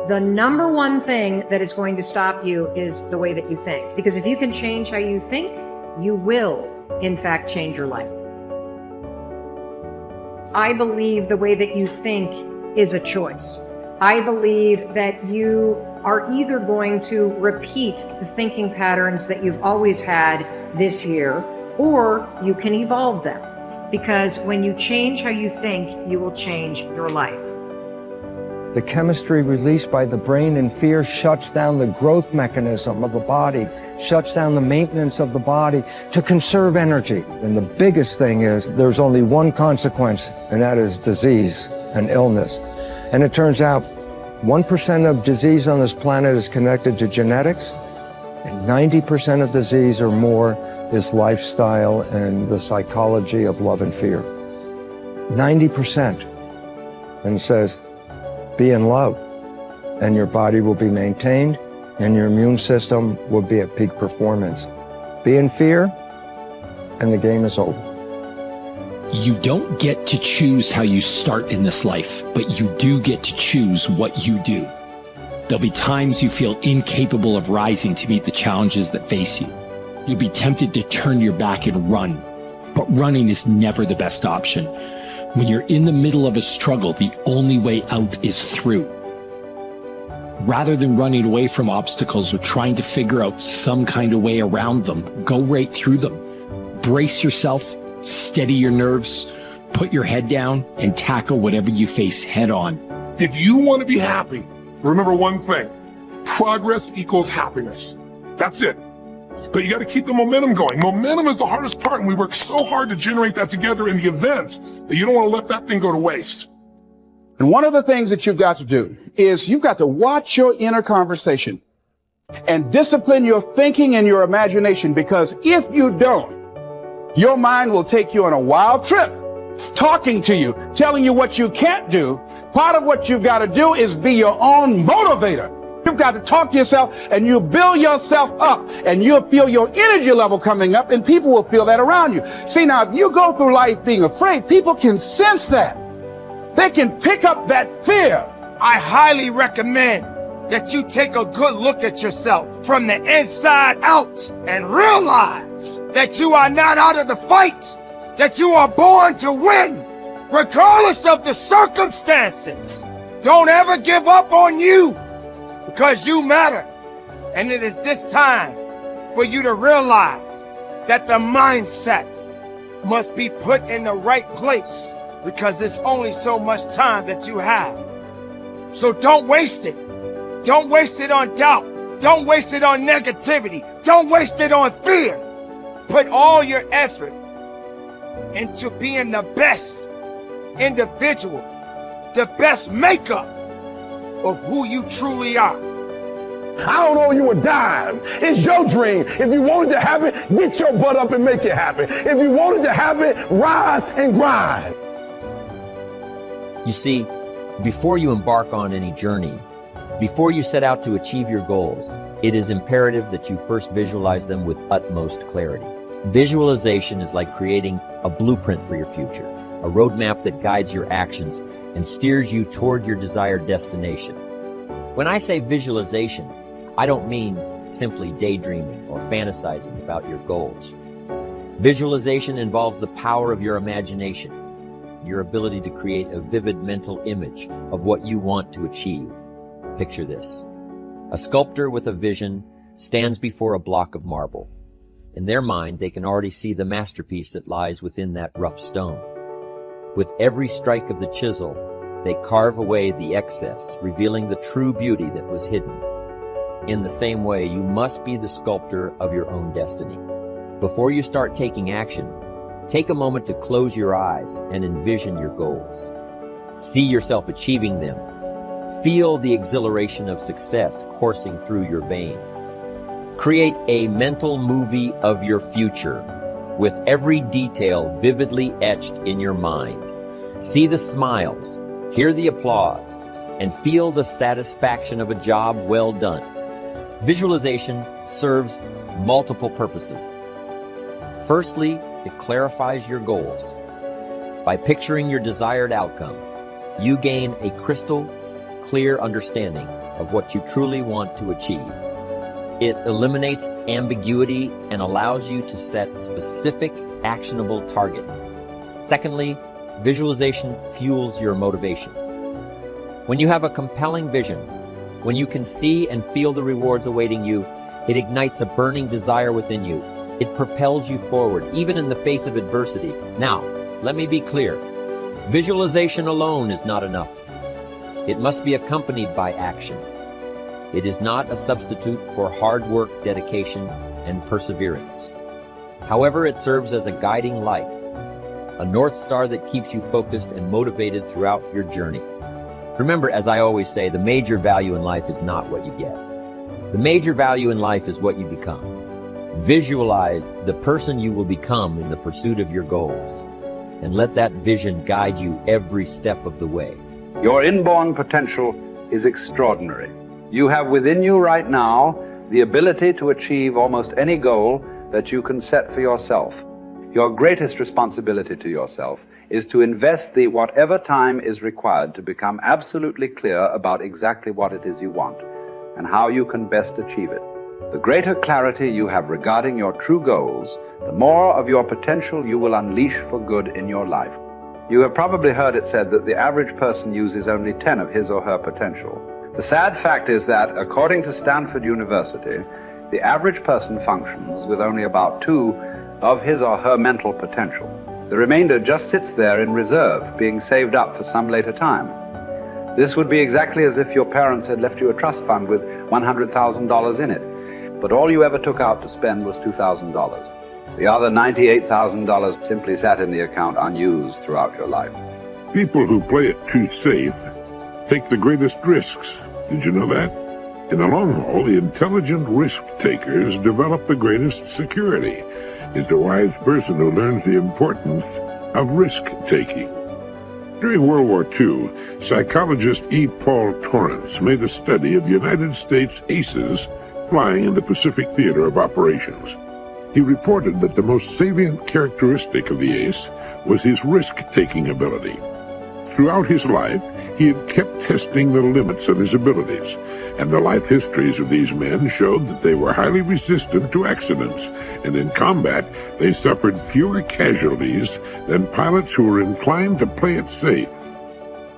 The number one thing that is going to stop you is the way that you think. Because if you can change how you think, you will, in fact, change your life. I believe the way that you think is a choice. I believe that you are either going to repeat the thinking patterns that you've always had this year, or you can evolve them. Because when you change how you think, you will change your life. The chemistry released by the brain in fear shuts down the growth mechanism of the body, shuts down the maintenance of the body to conserve energy. And the biggest thing is there's only one consequence, and that is disease and illness. And it turns out 1% of disease on this planet is connected to genetics, and 90% of disease or more is lifestyle and the psychology of love and fear. 90%. And it says, be in love, and your body will be maintained, and your immune system will be at peak performance. Be in fear, and the game is over. You don't get to choose how you start in this life, but you do get to choose what you do. There'll be times you feel incapable of rising to meet the challenges that face you. You'll be tempted to turn your back and run, but running is never the best option. When you're in the middle of a struggle, the only way out is through. Rather than running away from obstacles or trying to figure out some kind of way around them, go right through them. Brace yourself, steady your nerves, put your head down, and tackle whatever you face head on. If you want to be happy, remember one thing: progress equals happiness. That's it. But you got to keep the momentum going. Momentum is the hardest part, and we work so hard to generate that together in the event that you don't want to let that thing go to waste. And one of the things that you've got to do is you've got to watch your inner conversation and discipline your thinking and your imagination, because if you don't, your mind will take you on a wild trip, talking to you, telling you what you can't do. Part of what you've got to do is be your own motivator. You've got to talk to yourself, and you build yourself up, and you'll feel your energy level coming up, and people will feel that around you. See, now, if you go through life being afraid, people can sense that. They can pick up that fear. I highly recommend that you take a good look at yourself from the inside out and realize that you are not out of the fight, that you are born to win, regardless of the circumstances. Don't ever give up on you, because you matter. And it is this time for you to realize that the mindset must be put in the right place, because it's only so much time that you have. So don't waste it. Don't waste it on doubt. Don't waste it on negativity. Don't waste it on fear. Put all your effort into being the best individual, the best makeup of who you truly are. I don't owe you a dime. It's your dream. If you want it to happen, get your butt up and make it happen. If you want it to happen, rise and grind. You see, before you embark on any journey, before you set out to achieve your goals, it is imperative that you first visualize them with utmost clarity. Visualization is like creating a blueprint for your future, a roadmap that guides your actions and steers you toward your desired destination. When I say visualization, I don't mean simply daydreaming or fantasizing about your goals. Visualization involves the power of your imagination, your ability to create a vivid mental image of what you want to achieve. Picture this. A sculptor with a vision stands before a block of marble. In their mind, they can already see the masterpiece that lies within that rough stone. With every strike of the chisel, they carve away the excess, revealing the true beauty that was hidden. In the same way, you must be the sculptor of your own destiny. Before you start taking action, take a moment to close your eyes and envision your goals. See yourself achieving them. Feel the exhilaration of success coursing through your veins. Create a mental movie of your future, with every detail vividly etched in your mind. See the smiles, hear the applause, and feel the satisfaction of a job well done. Visualization serves multiple purposes. Firstly, it clarifies your goals. By picturing your desired outcome, you gain a crystal clear understanding of what you truly want to achieve. It eliminates ambiguity and allows you to set specific, actionable targets. Secondly, visualization fuels your motivation. When you have a compelling vision, when you can see and feel the rewards awaiting you, it ignites a burning desire within you. It propels you forward, even in the face of adversity. Now, let me be clear. Visualization alone is not enough. It must be accompanied by action. It is not a substitute for hard work, dedication, and perseverance. However, it serves as a guiding light, a North Star that keeps you focused and motivated throughout your journey. Remember, as I always say, the major value in life is not what you get. The major value in life is what you become. Visualize the person you will become in the pursuit of your goals, and let that vision guide you every step of the way. Your inborn potential is extraordinary. You have within you right now the ability to achieve almost any goal that you can set for yourself. Your greatest responsibility to yourself is to invest the whatever time is required to become absolutely clear about exactly what it is you want and how you can best achieve it. The greater clarity you have regarding your true goals, the more of your potential you will unleash for good in your life. You have probably heard it said that the average person uses only 10 of his or her potential. The sad fact is that, according to Stanford University, the average person functions with only about 2 of his or her mental potential. The remainder just sits there in reserve, being saved up for some later time. This would be exactly as if your parents had left you a trust fund with $100,000 in it, but all you ever took out to spend was $2,000. The other $98,000 simply sat in the account unused throughout your life. People who play it too safe take the greatest risks. Did you know that? In the long haul, the intelligent risk takers develop the greatest security. It's the wise person who learns the importance of risk-taking. During World War II, psychologist E. Paul Torrance made a study of United States aces flying in the Pacific Theater of Operations. He reported that the most salient characteristic of the ace was his risk-taking ability. Throughout his life, he had kept testing the limits of his abilities, and the life histories of these men showed that they were highly resistant to accidents, and in combat, they suffered fewer casualties than pilots who were inclined to play it safe.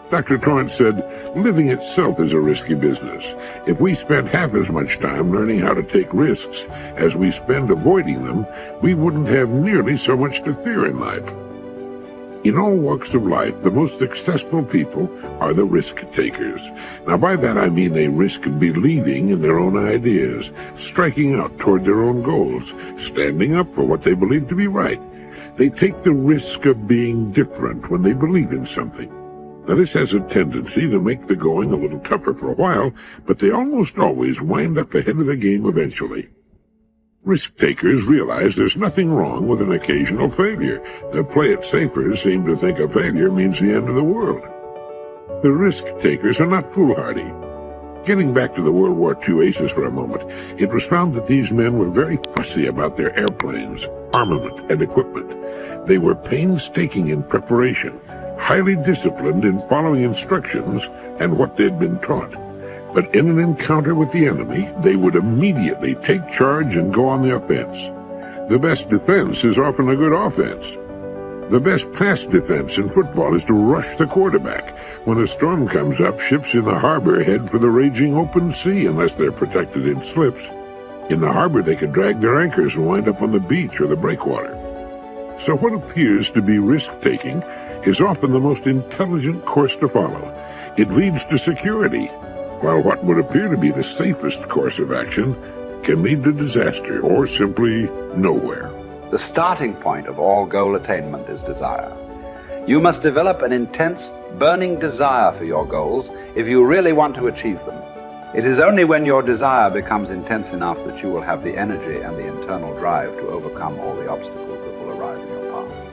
Dr. Torrance said, living itself is a risky business. If we spent half as much time learning how to take risks as we spend avoiding them, we wouldn't have nearly so much to fear in life. In all walks of life, the most successful people are the risk takers. Now, by that I mean they risk believing in their own ideas, striking out toward their own goals, standing up for what they believe to be right. They take the risk of being different when they believe in something. Now, this has a tendency to make the going a little tougher for a while, but they almost always wind up ahead of the game eventually. Risk-takers realize there's nothing wrong with an occasional failure. The play-it-safers seem to think a failure means the end of the world. The risk-takers are not foolhardy. Getting back to the World War II aces for a moment, it was found that these men were very fussy about their airplanes, armament, and equipment. They were painstaking in preparation, highly disciplined in following instructions and what they'd been taught. But in an encounter with the enemy, they would immediately take charge and go on the offense. The best defense is often a good offense. The best pass defense in football is to rush the quarterback. When a storm comes up, ships in the harbor head for the raging open sea unless they're protected in slips. In the harbor, they can drag their anchors and wind up on the beach or the breakwater. So what appears to be risk-taking is often the most intelligent course to follow. It leads to security, while what would appear to be the safest course of action can lead to disaster or simply nowhere. The starting point of all goal attainment is desire. You must develop an intense, burning desire for your goals if you really want to achieve them. It is only when your desire becomes intense enough that you will have the energy and the internal drive to overcome all the obstacles that will arise in your path.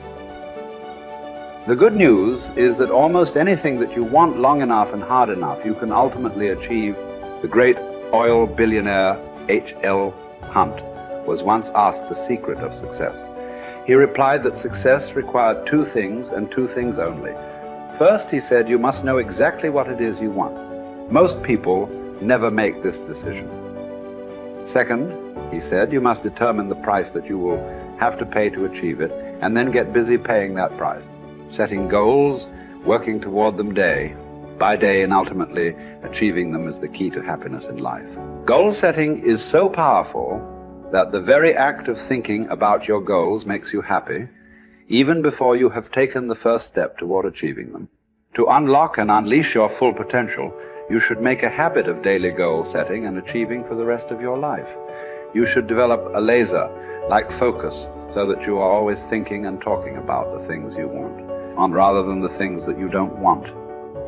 The good news is that almost anything that you want long enough and hard enough, you can ultimately achieve. The great oil billionaire H.L. Hunt was once asked the secret of success. He replied that success required 2 things and 2 things only. First, he said, you must know exactly what it is you want. Most people never make this decision. Second, he said, you must determine the price that you will have to pay to achieve it, and then get busy paying that price, setting goals, working toward them day by day, and ultimately achieving them is the key to happiness in life. Goal setting is so powerful that the very act of thinking about your goals makes you happy, even before you have taken the first step toward achieving them. To unlock and unleash your full potential, you should make a habit of daily goal setting and achieving for the rest of your life. You should develop a laser-like focus so that you are always thinking and talking about the things you want, rather than the things that you don't want.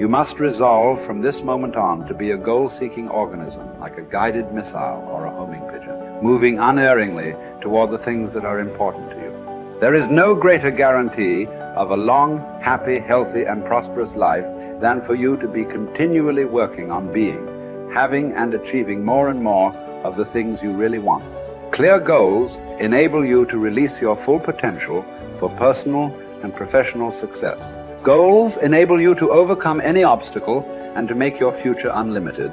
You must resolve from this moment on to be a goal-seeking organism, like a guided missile or a homing pigeon, moving unerringly toward the things that are important to you. There is no greater guarantee of a long, happy, healthy, and prosperous life than for you to be continually working on being, having, and achieving more and more of the things you really want. Clear goals enable you to release your full potential for personal and professional success. Goals enable you to overcome any obstacle and to make your future unlimited.